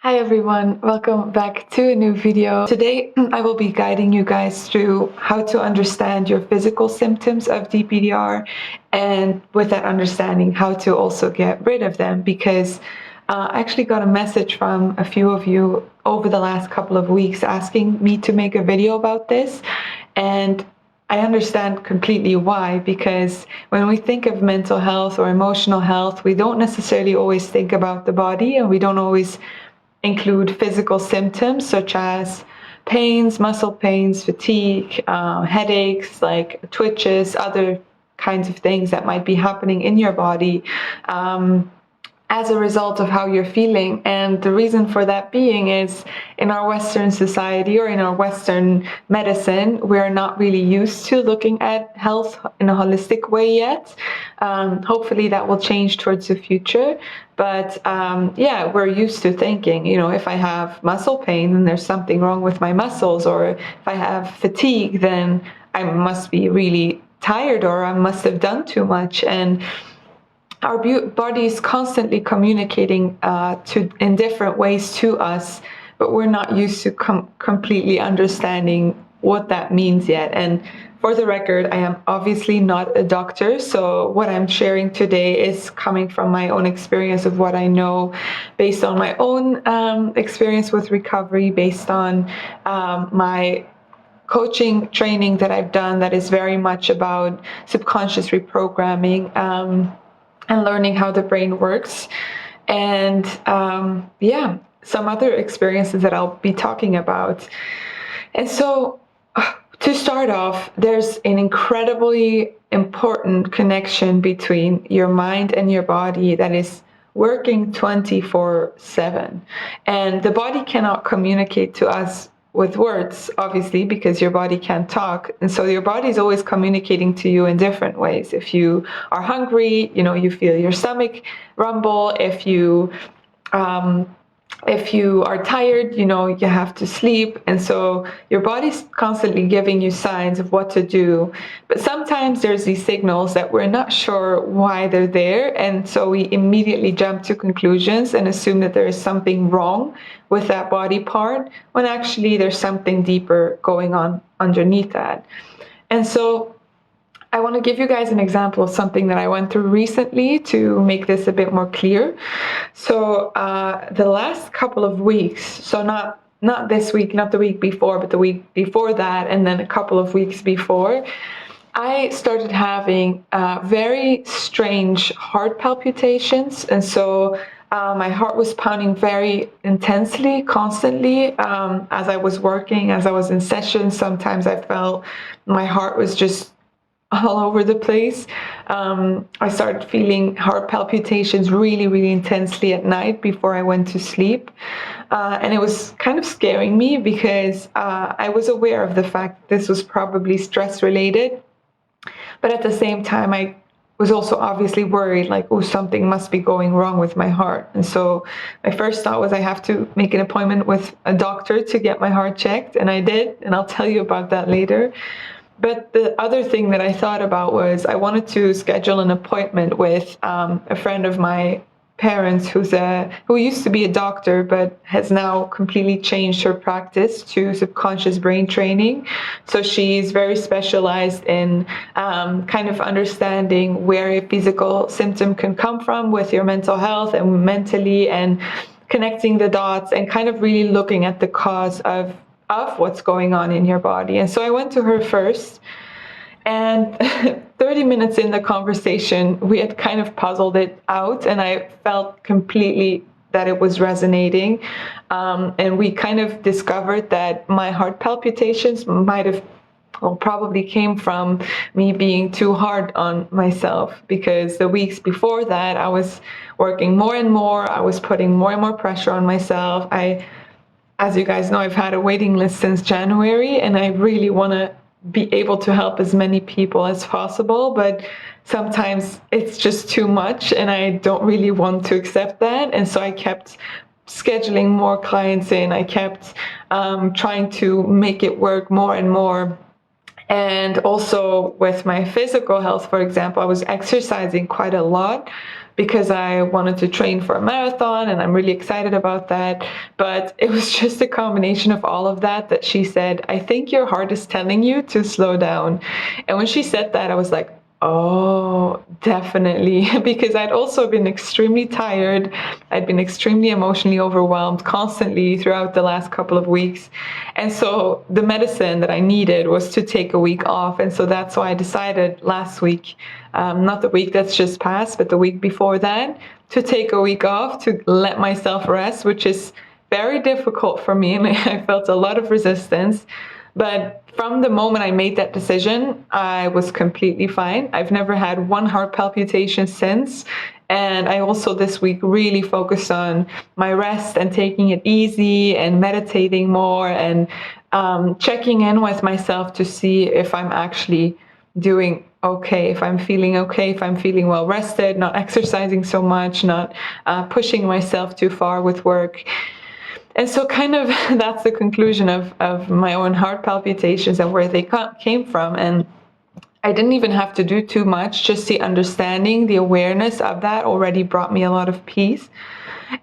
Hi everyone, welcome back to a new video. Today I will be guiding you guys through how to understand your physical symptoms of DPDR, and with that understanding how to also get rid of them, because I actually got a message from a few of you over the last couple of weeks asking me to make a video about this, and I understand completely why, because when we think of mental health or emotional health, we don't necessarily always think about the body, and we don't always include physical symptoms such as pains, muscle pains, fatigue, headaches, like twitches, other kinds of things that might be happening in your body as a result of how you're feeling. And the reason for that being is, in our Western society or in our Western medicine, we're not really used to looking at health in a holistic way yet. Hopefully that will change towards the future. But yeah, we're used to thinking, if I have muscle pain, then there's something wrong with my muscles, or if I have fatigue, then I must be really tired, or I must have done too much. And our body is constantly communicating in different ways to us, but we're not used to completely understanding what that means yet. And for the record, I am obviously not a doctor, so what I'm sharing today is coming from my own experience of what I know, based on my own experience with recovery, based on my coaching training that I've done that is very much about subconscious reprogramming, and learning how the brain works, and yeah, some other experiences that I'll be talking about. And so to start off, there's an incredibly important connection between your mind and your body that is working 24/7. And the body cannot communicate to us with words, obviously, because your body can't talk. And so your body is always communicating to you in different ways. If you are hungry, you feel your stomach rumble. If you are tired, you have to sleep. And so your body's constantly giving you signs of what to do. But sometimes there's these signals that we're not sure why they're there. And so we immediately jump to conclusions and assume that there is something wrong with that body part, when actually there's something deeper going on underneath that. And so I want to give you guys an example of something that I went through recently to make this a bit more clear. So the last couple of weeks, so not this week, not the week before, but the week before that, and then a couple of weeks before, I started having very strange heart palpitations. And so my heart was pounding very intensely, constantly, as I was working, as I was in sessions. Sometimes I felt my heart was just all over the place. I started feeling heart palpitations really, really intensely at night before I went to sleep. And it was kind of scaring me, because I was aware of the fact that this was probably stress related. But at the same time, I was also obviously worried, like, oh, something must be going wrong with my heart. And so my first thought was, I have to make an appointment with a doctor to get my heart checked. And I did, and I'll tell you about that later. But the other thing that I thought about was, I wanted to schedule an appointment with a friend of my parents who used to be a doctor but has now completely changed her practice to subconscious brain training. So she's very specialized in kind of understanding where a physical symptom can come from with your mental health and mentally, and connecting the dots and kind of really looking at the cause of what's going on in your body. And so I went to her first, and 30 minutes in the conversation, we had kind of puzzled it out, and I felt completely that it was resonating. And we kind of discovered that my heart palpitations probably came from me being too hard on myself, because the weeks before that, I was working more and more. I was putting more and more pressure on myself. As you guys know, I've had a waiting list since January, and I really want to be able to help as many people as possible, but sometimes it's just too much, and I don't really want to accept that. And so I kept scheduling more clients in. I kept trying to make it work more and more. And also with my physical health, for example, I was exercising quite a lot. because I wanted to train for a marathon and I'm really excited about that. But it was just a combination of all of that she said, I think your heart is telling you to slow down. And when she said that, I was like, oh, definitely. Because I'd also been extremely tired. I'd been extremely emotionally overwhelmed constantly throughout the last couple of weeks. And so the medicine that I needed was to take a week off. And so that's why I decided last week, not the week that's just passed, but the week before that, to take a week off, to let myself rest, which is very difficult for me. And I felt a lot of resistance. But from the moment I made that decision, I was completely fine. I've never had one heart palpitation since. And I also this week really focused on my rest and taking it easy and meditating more and checking in with myself to see if I'm actually doing okay, if I'm feeling okay, if I'm feeling well rested, not exercising so much, not pushing myself too far with work. And so kind of that's the conclusion of my own heart palpitations and where they came from. And I didn't even have to do too much. Just the understanding, the awareness of that already brought me a lot of peace.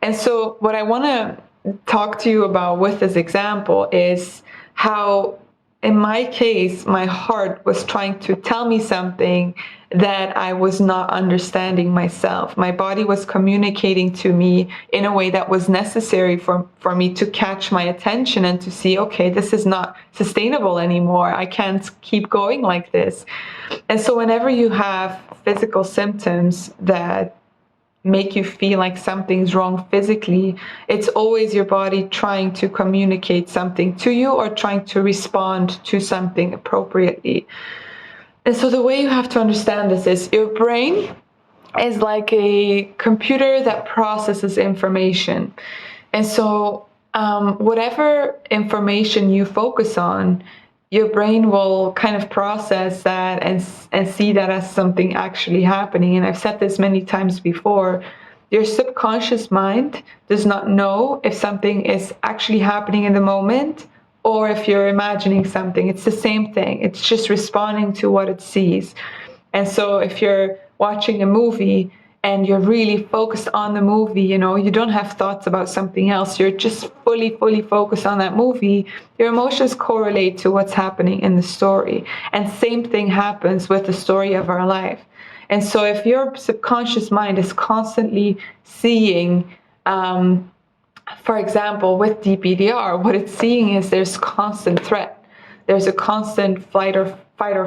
And so what I want to talk to you about with this example is how, in my case, my heart was trying to tell me something that I was not understanding myself. My body was communicating to me in a way that was necessary for me to catch my attention and to see, okay, this is not sustainable anymore. I can't keep going like this. And so whenever you have physical symptoms that make you feel like something's wrong physically, it's always your body trying to communicate something to you or trying to respond to something appropriately. And so the way you have to understand this is your brain is like a computer that processes information. And so whatever information you focus on, your brain will kind of process that and see that as something actually happening. And I've said this many times before. Your subconscious mind does not know if something is actually happening in the moment or if you're imagining something. It's the same thing. It's just responding to what it sees. And so if you're watching a movie and you're really focused on the movie, you don't have thoughts about something else. You're just fully focused on that movie. Your emotions correlate to what's happening in the story. And same thing happens with the story of our life. And so if your subconscious mind is constantly seeing, for example, with DPDR, what it's seeing is there's constant threat. There's a constant fight or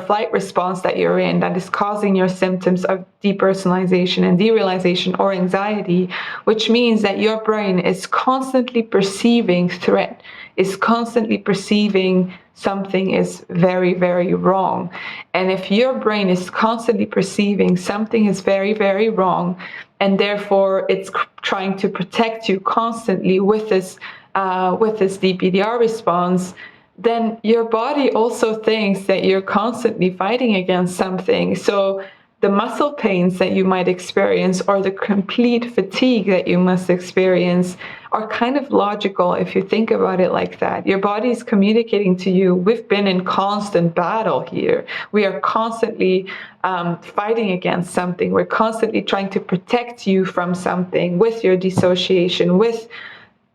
flight response that you're in that is causing your symptoms of depersonalization and derealization or anxiety, which means that your brain is constantly perceiving threat, is constantly perceiving something is very, very wrong. And if your brain is constantly perceiving something is very, very wrong, and therefore it's trying to protect you constantly with this DPDR response, then your body also thinks that you're constantly fighting against something. So the muscle pains that you might experience or the complete fatigue that you must experience are kind of logical if you think about it like that. Your body is communicating to you, we've been in constant battle here. We are constantly fighting against something. We're constantly trying to protect you from something with your dissociation, with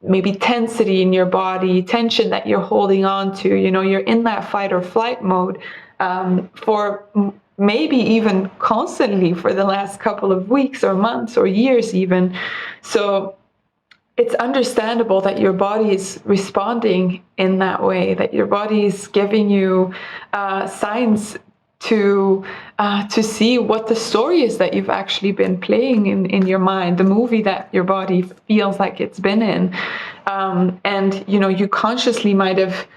maybe tensity in your body, tension that you're holding on to. You're in that fight or flight mode for maybe even constantly for the last couple of weeks or months or years even. So it's understandable that your body is responding in that way, that your body is giving you signs to see what the story is that you've actually been playing in your mind, the movie that your body feels like it's been in. And you consciously might have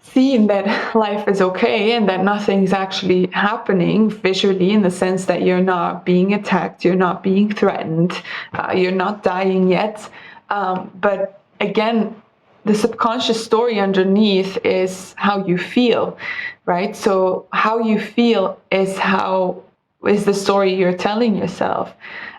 seen that life is okay and that nothing's actually happening visually, in the sense that you're not being attacked, you're not being threatened, you're not dying yet. But again, the subconscious story underneath is how you feel, right? So how you feel is the story you're telling yourself.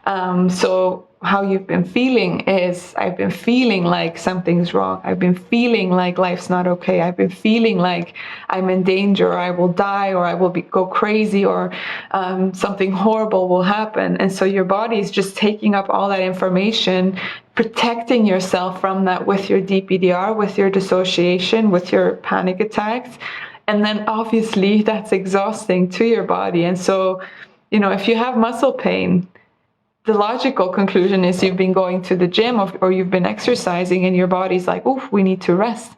So how you've been feeling is, I've been feeling like something's wrong. I've been feeling like life's not okay. I've been feeling like I'm in danger, or I will die, or I will go crazy, or something horrible will happen. And so your body is just taking up all that information, protecting yourself from that with your DPDR, with your dissociation, with your panic attacks. And then obviously that's exhausting to your body. And so, if you have muscle pain, the logical conclusion is you've been going to the gym or you've been exercising and your body's like, oof, we need to rest.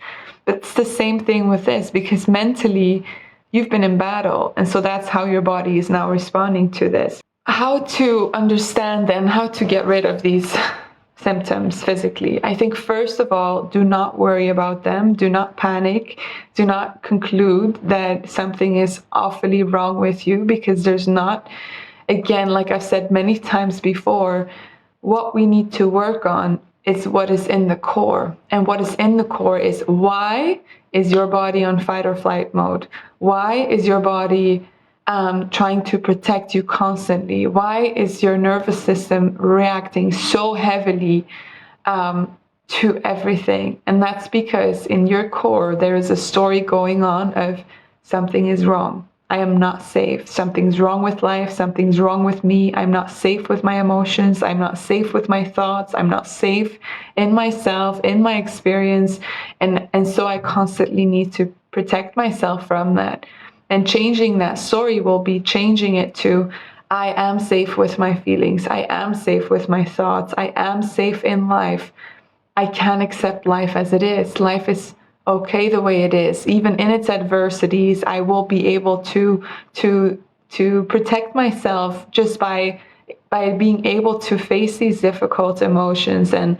But it's the same thing with this, because mentally you've been in battle. And so that's how your body is now responding to this. How to understand then how to get rid of these symptoms physically. I think first of all, do not worry about them. Do not panic. Do not conclude that something is awfully wrong with you, because there's not. Again, like I've said many times before, what we need to work on is what is in the core. And what is in the core is, why is your body on fight or flight mode? Why is your body trying to protect you constantly? Why is your nervous system reacting so heavily to everything? And that's because in your core, there is a story going on of something is wrong. I am not safe. Something's wrong with life. Something's wrong with me. I'm not safe with my emotions. I'm not safe with my thoughts. I'm not safe in myself, in my experience. And so I constantly need to protect myself from that. And changing that story will be changing it to, I am safe with my feelings. I am safe with my thoughts. I am safe in life. I can accept life as it is. Life is okay the way it is. Even in its adversities, I will be able to protect myself just by being able to face these difficult emotions. And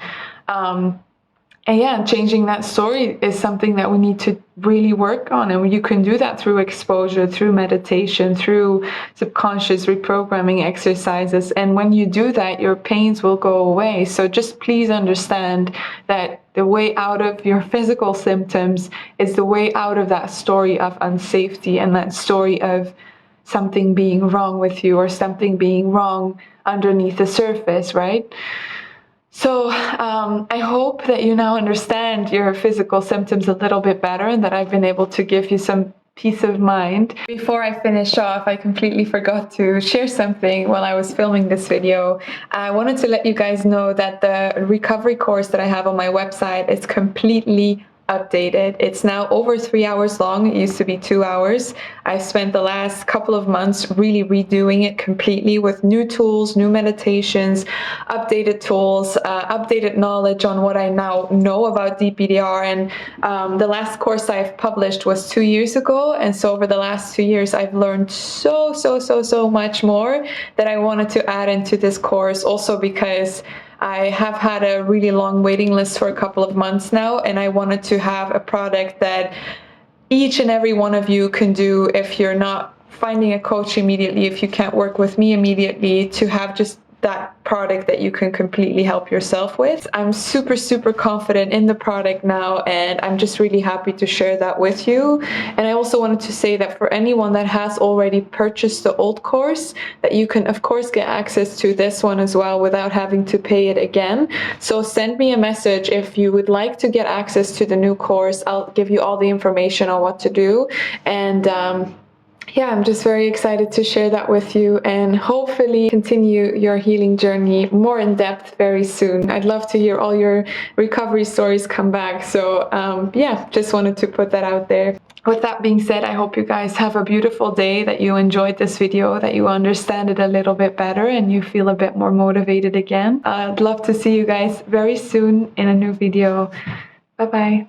yeah, changing that story is something that we need to really work on. And you can do that through exposure, through meditation, through subconscious reprogramming exercises. And when you do that, your pains will go away. So just please understand that the way out of your physical symptoms is the way out of that story of unsafety and that story of something being wrong with you or something being wrong underneath the surface, right? So I hope that you now understand your physical symptoms a little bit better and that I've been able to give you some peace of mind. Before I finish off, I completely forgot to share something while I was filming this video. I wanted to let you guys know that the recovery course that I have on my website is completely updated. It's now over 3 hours long. It used to be 2 hours. I've spent the last couple of months really redoing it completely with new tools, new meditations, updated tools, updated knowledge on what I now know about DPDR. And the last course I've published was 2 years ago. And so over the last 2 years, I've learned so much more that I wanted to add into this course, also because I have had a really long waiting list for a couple of months now, and I wanted to have a product that each and every one of you can do if you're not finding a coach immediately, if you can't work with me immediately, to have just that product that you can completely help yourself with. I'm super confident in the product now, and I'm just really happy to share that with you. And I also wanted to say that for anyone that has already purchased the old course, that you can of course get access to this one as well without having to pay it again. So send me a message if you would like to get access to the new course. I'll give you all the information on what to do. And yeah, I'm just very excited to share that with you and hopefully continue your healing journey more in depth very soon. I'd love to hear all your recovery stories come back. So yeah, just wanted to put that out there. With that being said, I hope you guys have a beautiful day, that you enjoyed this video, that you understand it a little bit better and you feel a bit more motivated again. I'd love to see you guys very soon in a new video. Bye-bye.